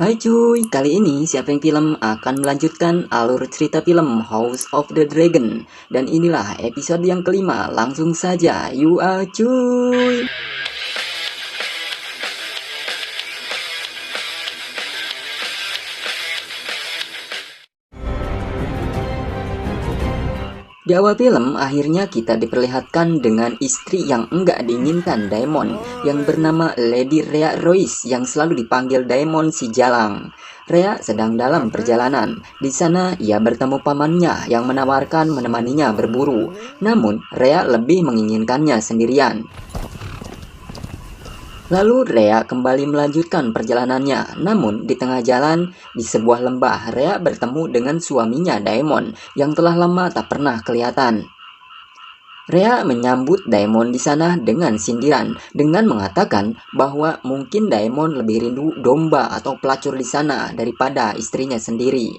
Hai cuy, kali ini Siapeng Film akan melanjutkan alur cerita film House of the Dragon. Dan inilah episode yang kelima, langsung saja, yuk cuy. Di awal film, akhirnya kita diperlihatkan dengan istri yang enggak diinginkan Daemon, yang bernama Lady Rhea Royce yang selalu dipanggil Daemon si Jalang. Rhea sedang dalam perjalanan. Di sana ia bertemu pamannya yang menawarkan menemaninya berburu. Namun, Rhea lebih menginginkannya sendirian. Lalu Rhea kembali melanjutkan perjalanannya, namun di tengah jalan, di sebuah lembah, Rhea bertemu dengan suaminya Daemon yang telah lama tak pernah kelihatan. Rhea menyambut Daemon di sana dengan sindiran, dengan mengatakan bahwa mungkin Daemon lebih rindu domba atau pelacur di sana daripada istrinya sendiri.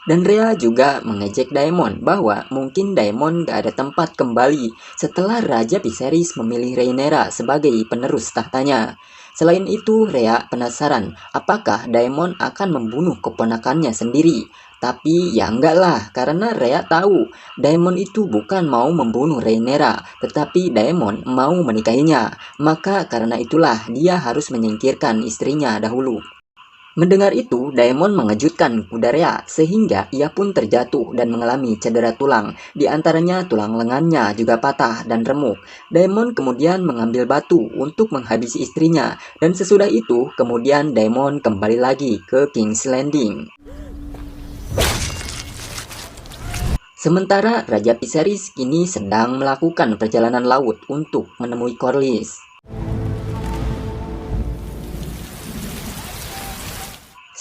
Dan Rhea juga mengejek Daemon bahwa mungkin Daemon gak ada tempat kembali setelah Raja Viserys memilih Rhaenyra sebagai penerus tahtanya. Selain itu, Rhea penasaran apakah Daemon akan membunuh keponakannya sendiri. Tapi ya enggak lah, karena Rhea tahu Daemon itu bukan mau membunuh Rhaenyra, tetapi Daemon mau menikahinya. Maka karena itulah dia harus menyingkirkan istrinya dahulu. Mendengar itu, Daemon mengejutkan kuda Rhea sehingga ia pun terjatuh dan mengalami cedera tulang. Di antaranya tulang lengannya juga patah dan remuk. Daemon kemudian mengambil batu untuk menghabisi istrinya, dan sesudah itu kemudian Daemon kembali lagi ke King's Landing. Sementara Raja Viserys kini sedang melakukan perjalanan laut untuk menemui Corlys.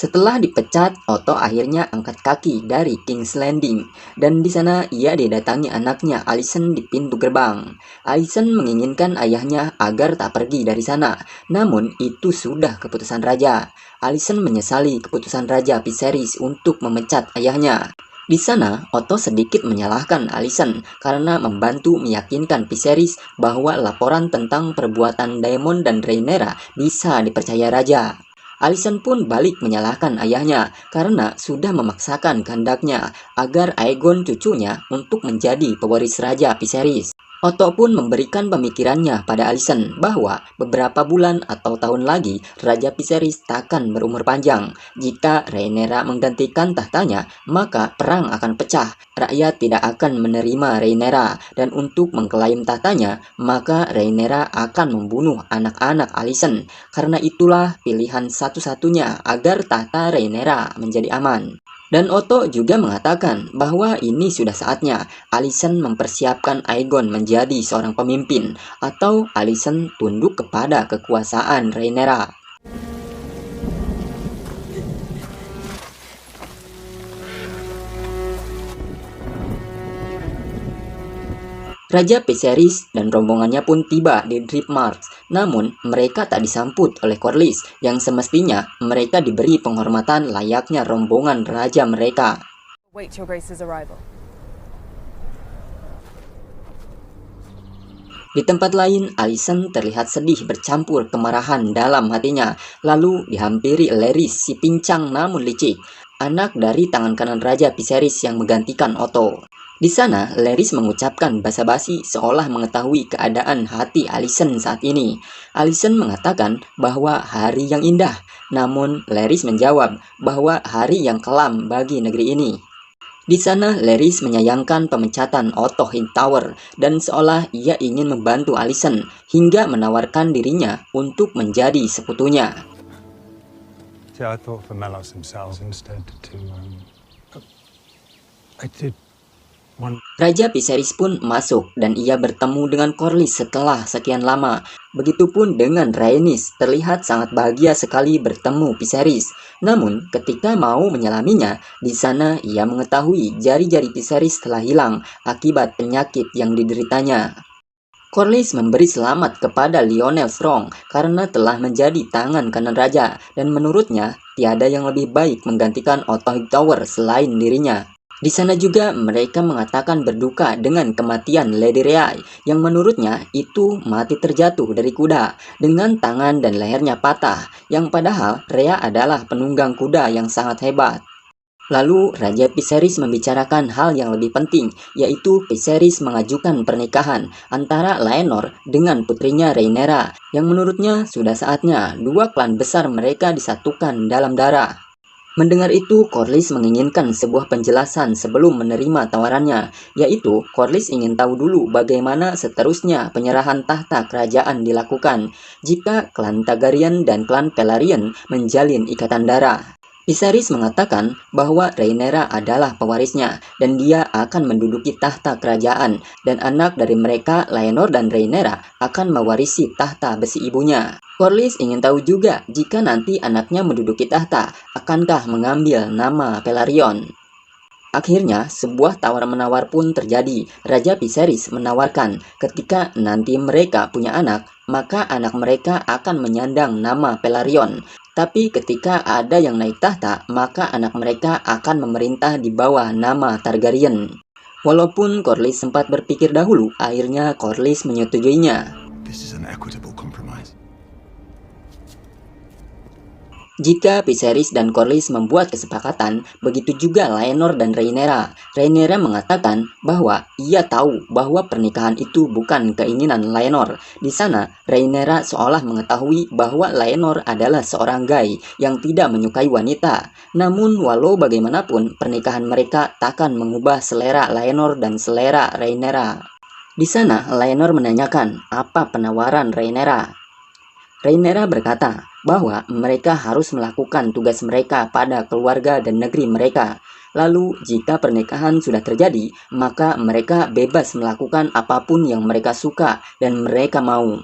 Setelah dipecat, Otto akhirnya angkat kaki dari King's Landing, dan di sana ia didatangi anaknya Alicent di pintu gerbang. Alicent menginginkan ayahnya agar tak pergi dari sana, namun itu sudah keputusan raja. Alicent menyesali keputusan Raja Viserys untuk memecat ayahnya. Di sana, Otto sedikit menyalahkan Alicent karena membantu meyakinkan Viserys bahwa laporan tentang perbuatan Daemon dan Rhaenyra bisa dipercaya raja. Alicent pun balik menyalahkan ayahnya karena sudah memaksakan kehendaknya agar Aegon cucunya untuk menjadi pewaris Raja Viserys. Otto pun memberikan pemikirannya pada Alicent bahwa beberapa bulan atau tahun lagi Raja Viserys takkan berumur panjang. Jika Rhaenyra menggantikan tahtanya, maka perang akan pecah. Rakyat tidak akan menerima Rhaenyra, dan untuk mengklaim tahtanya, maka Rhaenyra akan membunuh anak-anak Alicent. Karena itulah pilihan satu-satunya agar tahta Rhaenyra menjadi aman. Dan Otto juga mengatakan bahwa ini sudah saatnya Alicent mempersiapkan Aegon menjadi seorang pemimpin, atau Alicent tunduk kepada kekuasaan Rhaenyra. Raja Viserys dan rombongannya pun tiba di Driftmarsh, namun mereka tak disambut oleh Corlys yang semestinya mereka diberi penghormatan layaknya rombongan raja mereka. Wait your grace's arrival. Di tempat lain, Alicent terlihat sedih bercampur kemarahan dalam hatinya, lalu dihampiri Larys si pincang namun licik, anak dari tangan kanan Raja Viserys yang menggantikan Otto. Di sana, Larys mengucapkan basa-basi seolah mengetahui keadaan hati Alicent saat ini. Alicent mengatakan bahwa hari yang indah, namun Larys menjawab bahwa hari yang kelam bagi negeri ini. Di sana, Larys menyayangkan pemecatan Otto Hightower dan seolah ia ingin membantu Alicent hingga menawarkan dirinya untuk menjadi sekutunya. I thought for Melos himself instead to I did. Raja Viserys pun masuk dan ia bertemu dengan Corlys setelah sekian lama. Begitupun dengan Rhaenys, terlihat sangat bahagia sekali bertemu Viserys. Namun ketika mau menyelaminya, di sana ia mengetahui jari-jari Viserys telah hilang akibat penyakit yang dideritanya. Corlys memberi selamat kepada Lyonel Strong karena telah menjadi tangan kanan raja, dan menurutnya tiada yang lebih baik menggantikan Otto Hightower selain dirinya. Di sana juga mereka mengatakan berduka dengan kematian Lady Rhea yang menurutnya itu mati terjatuh dari kuda dengan tangan dan lehernya patah, yang padahal Rhea adalah penunggang kuda yang sangat hebat. Lalu Raja Viserys membicarakan hal yang lebih penting, yaitu Viserys mengajukan pernikahan antara Laenor dengan putrinya Rhaenyra, yang menurutnya sudah saatnya dua klan besar mereka disatukan dalam darah. Mendengar itu, Corlys menginginkan sebuah penjelasan sebelum menerima tawarannya, yaitu Corlys ingin tahu dulu bagaimana seterusnya penyerahan tahta kerajaan dilakukan jika klan Targaryen dan klan Velaryon menjalin ikatan darah. Viserys mengatakan bahwa Rhaenyra adalah pewarisnya dan dia akan menduduki tahta kerajaan, dan anak dari mereka, Laenor dan Rhaenyra, akan mewarisi tahta besi ibunya. Corlys ingin tahu juga jika nanti anaknya menduduki tahta, akankah mengambil nama Velaryon. Akhirnya, sebuah tawar-menawar pun terjadi. Raja Viserys menawarkan ketika nanti mereka punya anak, maka anak mereka akan menyandang nama Velaryon. Tapi ketika ada yang naik tahta, maka anak mereka akan memerintah di bawah nama Targaryen. Walaupun Corlys sempat berpikir dahulu, akhirnya Corlys menyetujuinya. This is an equitable compromise. Jika Viserys dan Corlys membuat kesepakatan, begitu juga Laenor dan Rhaenyra. Rhaenyra mengatakan bahwa ia tahu bahwa pernikahan itu bukan keinginan Laenor. Di sana, Rhaenyra seolah mengetahui bahwa Laenor adalah seorang gay yang tidak menyukai wanita. Namun, walau bagaimanapun, pernikahan mereka takkan mengubah selera Laenor dan selera Rhaenyra. Di sana, Laenor menanyakan apa penawaran Rhaenyra. Rhaenyra berkata bahwa mereka harus melakukan tugas mereka pada keluarga dan negeri mereka. Lalu, jika pernikahan sudah terjadi, maka mereka bebas melakukan apapun yang mereka suka dan mereka mau.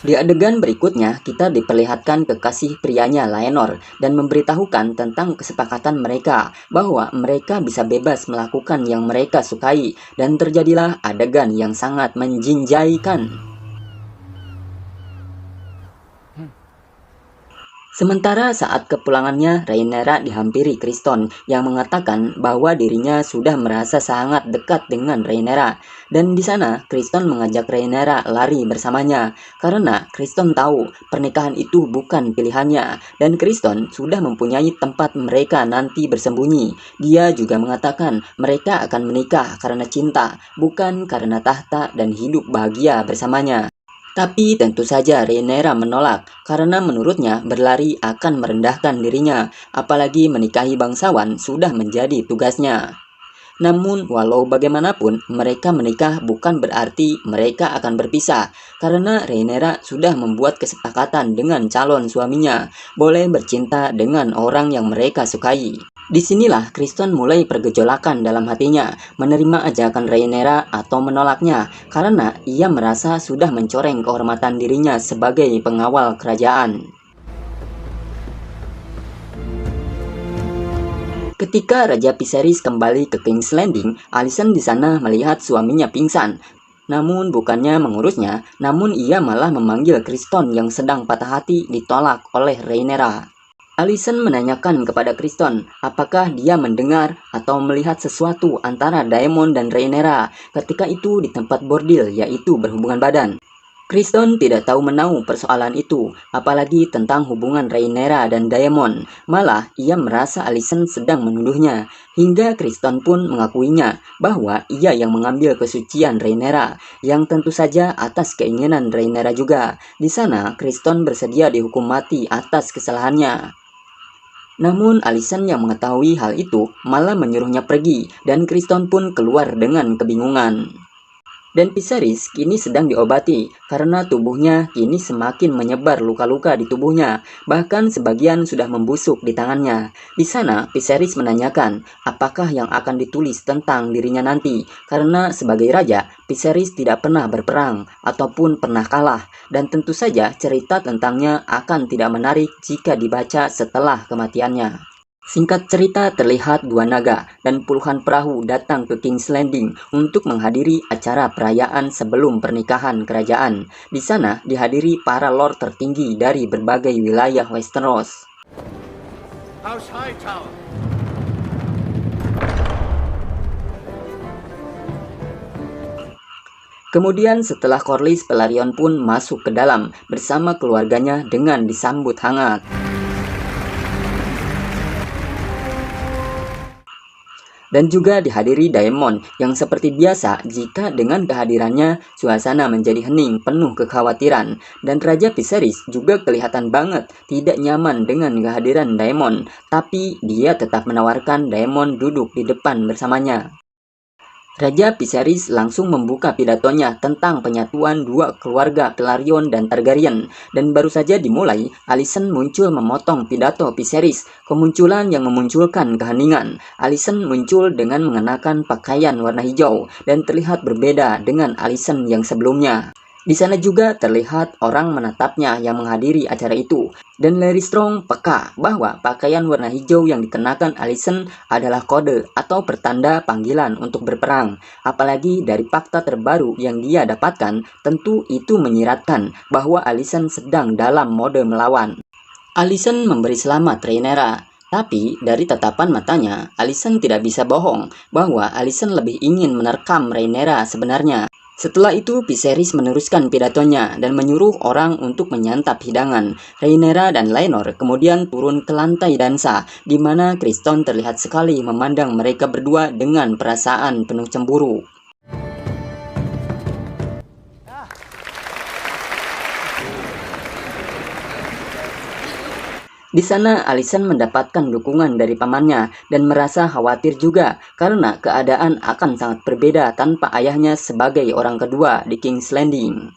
Di adegan berikutnya, kita diperlihatkan kekasih prianya Laenor dan memberitahukan tentang kesepakatan mereka bahwa mereka bisa bebas melakukan yang mereka sukai, dan terjadilah adegan yang sangat menjinjaikan. Sementara saat kepulangannya, Rhaenyra dihampiri Criston yang mengatakan bahwa dirinya sudah merasa sangat dekat dengan Rhaenyra. Dan di sana, Criston mengajak Rhaenyra lari bersamanya karena Criston tahu pernikahan itu bukan pilihannya dan Criston sudah mempunyai tempat mereka nanti bersembunyi. Dia juga mengatakan mereka akan menikah karena cinta, bukan karena tahta dan hidup bahagia bersamanya. Tapi tentu saja Rhaenyra menolak karena menurutnya berlari akan merendahkan dirinya, apalagi menikahi bangsawan sudah menjadi tugasnya. Namun walau bagaimanapun mereka menikah bukan berarti mereka akan berpisah, karena Rhaenyra sudah membuat kesepakatan dengan calon suaminya, boleh bercinta dengan orang yang mereka sukai. Disinilah Criston mulai pergejolakan dalam hatinya, menerima ajakan Rhaenyra atau menolaknya, karena ia merasa sudah mencoreng kehormatan dirinya sebagai pengawal kerajaan. Ketika Raja Viserys kembali ke King's Landing, Alicent di sana melihat suaminya pingsan. Namun bukannya mengurusnya, namun ia malah memanggil Criston yang sedang patah hati ditolak oleh Rhaenyra. Alicent menanyakan kepada Criston apakah dia mendengar atau melihat sesuatu antara Daemon dan Rhaenyra ketika itu di tempat bordil, yaitu berhubungan badan. Criston tidak tahu menahu persoalan itu, apalagi tentang hubungan Rhaenyra dan Daemon. Malah ia merasa Alicent sedang menuduhnya, hingga Criston pun mengakuinya bahwa ia yang mengambil kesucian Rhaenyra, yang tentu saja atas keinginan Rhaenyra juga. Di sana, Criston bersedia dihukum mati atas kesalahannya. Namun Alicent yang mengetahui hal itu malah menyuruhnya pergi, dan Criston pun keluar dengan kebingungan. Dan Viserys kini sedang diobati karena tubuhnya kini semakin menyebar luka-luka di tubuhnya, bahkan sebagian sudah membusuk di tangannya. Di sana Viserys menanyakan apakah yang akan ditulis tentang dirinya nanti, karena sebagai raja Viserys tidak pernah berperang ataupun pernah kalah, dan tentu saja cerita tentangnya akan tidak menarik jika dibaca setelah kematiannya. Singkat cerita, terlihat dua naga dan puluhan perahu datang ke King's Landing untuk menghadiri acara perayaan sebelum pernikahan kerajaan. Di sana dihadiri para lord tertinggi dari berbagai wilayah Westeros. House Hightower. Kemudian setelah Corlys, Velaryon pun masuk ke dalam bersama keluarganya dengan disambut hangat. Dan juga dihadiri Daemon yang seperti biasa jika dengan kehadirannya suasana menjadi hening penuh kekhawatiran, dan Raja Viserys juga kelihatan banget tidak nyaman dengan kehadiran Daemon, tapi dia tetap menawarkan Daemon duduk di depan bersamanya. Raja Viserys langsung membuka pidatonya tentang penyatuan dua keluarga Velaryon dan Targaryen, dan baru saja dimulai, Alicent muncul memotong pidato Viserys, kemunculan yang memunculkan keheningan. Alicent muncul dengan mengenakan pakaian warna hijau dan terlihat berbeda dengan Alicent yang sebelumnya. Di sana juga terlihat orang menatapnya yang menghadiri acara itu, dan Larry Strong peka bahwa pakaian warna hijau yang dikenakan Alicent adalah kode atau pertanda panggilan untuk berperang. Apalagi dari fakta terbaru yang dia dapatkan, tentu itu menyiratkan bahwa Alicent sedang dalam mode melawan. Alicent memberi selamat Rhaenyra. Tapi dari tatapan matanya, Alicent tidak bisa bohong bahwa Alicent lebih ingin menerkam Rhaenyra sebenarnya. Setelah itu, Viserys meneruskan pidatonya dan menyuruh orang untuk menyantap hidangan. Rhaenyra dan Laenor kemudian turun ke lantai dansa, di mana Criston terlihat sekali memandang mereka berdua dengan perasaan penuh cemburu. Di sana, Alicent mendapatkan dukungan dari pamannya dan merasa khawatir juga karena keadaan akan sangat berbeda tanpa ayahnya sebagai orang kedua di King's Landing.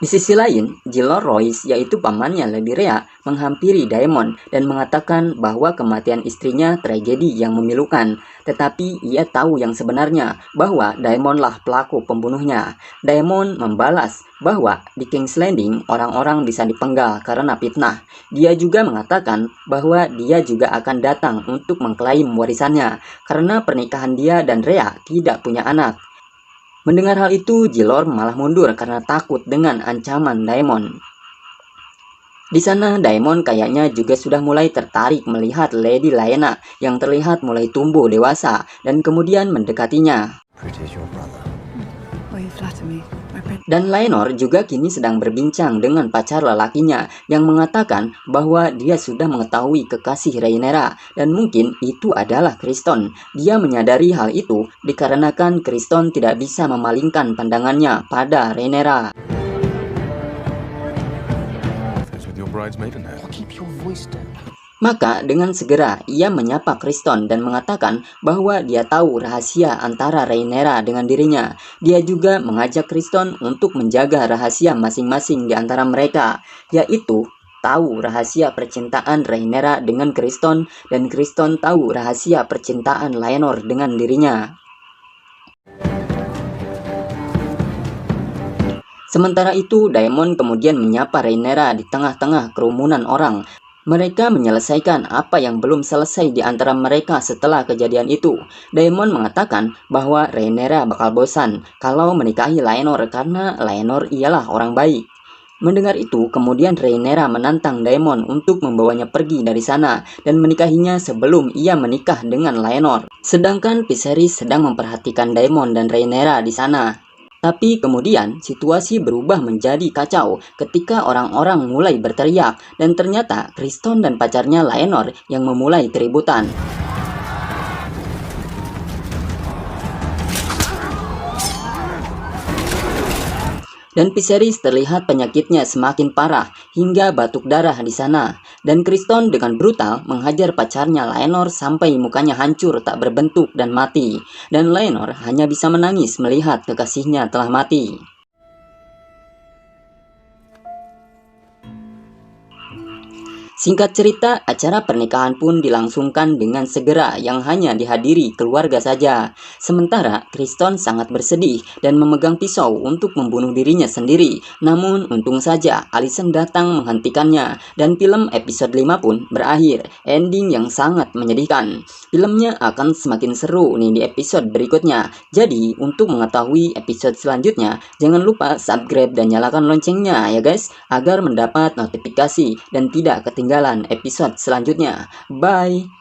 Di sisi lain, Jilor Royce, yaitu pamannya Lady Rhea, menghampiri Daemon dan mengatakan bahwa kematian istrinya tragedi yang memilukan. Tetapi ia tahu yang sebenarnya, bahwa Daemonlah pelaku pembunuhnya. Daemon membalas bahwa di King's Landing orang-orang bisa dipenggal karena fitnah. Dia juga mengatakan bahwa dia juga akan datang untuk mengklaim warisannya, karena pernikahan dia dan Rhea tidak punya anak. Mendengar hal itu, Jilor malah mundur karena takut dengan ancaman Daemon. Di sana, Daemon kayaknya juga sudah mulai tertarik melihat Lady Laena yang terlihat mulai tumbuh dewasa dan kemudian mendekatinya. Dan Laenor juga kini sedang berbincang dengan pacar lelakinya yang mengatakan bahwa dia sudah mengetahui kekasih Rhaenyra dan mungkin itu adalah Criston. Dia menyadari hal itu dikarenakan Criston tidak bisa memalingkan pandangannya pada Rhaenyra. Maka dengan segera ia menyapa Criston dan mengatakan bahwa dia tahu rahasia antara Rhaenyra dengan dirinya. Dia juga mengajak Criston untuk menjaga rahasia masing-masing di antara mereka, yaitu tahu rahasia percintaan Rhaenyra dengan Criston dan Criston tahu rahasia percintaan Laenor dengan dirinya. Sementara itu, Daemon kemudian menyapa Rhaenyra di tengah-tengah kerumunan orang. Mereka menyelesaikan apa yang belum selesai di antara mereka setelah kejadian itu. Daemon mengatakan bahwa Rhaenyra bakal bosan kalau menikahi Laenor karena Laenor ialah orang baik. Mendengar itu, kemudian Rhaenyra menantang Daemon untuk membawanya pergi dari sana dan menikahinya sebelum ia menikah dengan Laenor. Sedangkan Viserys sedang memperhatikan Daemon dan Rhaenyra di sana. Tapi kemudian situasi berubah menjadi kacau ketika orang-orang mulai berteriak dan ternyata Criston dan pacarnya Laenor yang memulai keributan. Dan Viserys terlihat penyakitnya semakin parah hingga batuk darah di sana. Dan Criston dengan brutal menghajar pacarnya Laenor sampai mukanya hancur tak berbentuk dan mati. Dan Laenor hanya bisa menangis melihat kekasihnya telah mati. Singkat cerita, acara pernikahan pun dilangsungkan dengan segera yang hanya dihadiri keluarga saja. Sementara Criston sangat bersedih dan memegang pisau untuk membunuh dirinya sendiri. Namun untung saja Alicent datang menghentikannya dan film episode 5 pun berakhir. Ending yang sangat menyedihkan. Filmnya akan semakin seru nih di episode berikutnya. Jadi untuk mengetahui episode selanjutnya, jangan lupa subscribe dan nyalakan loncengnya ya guys, agar mendapat notifikasi dan tidak ketinggalan ketinggalan episode selanjutnya. Bye!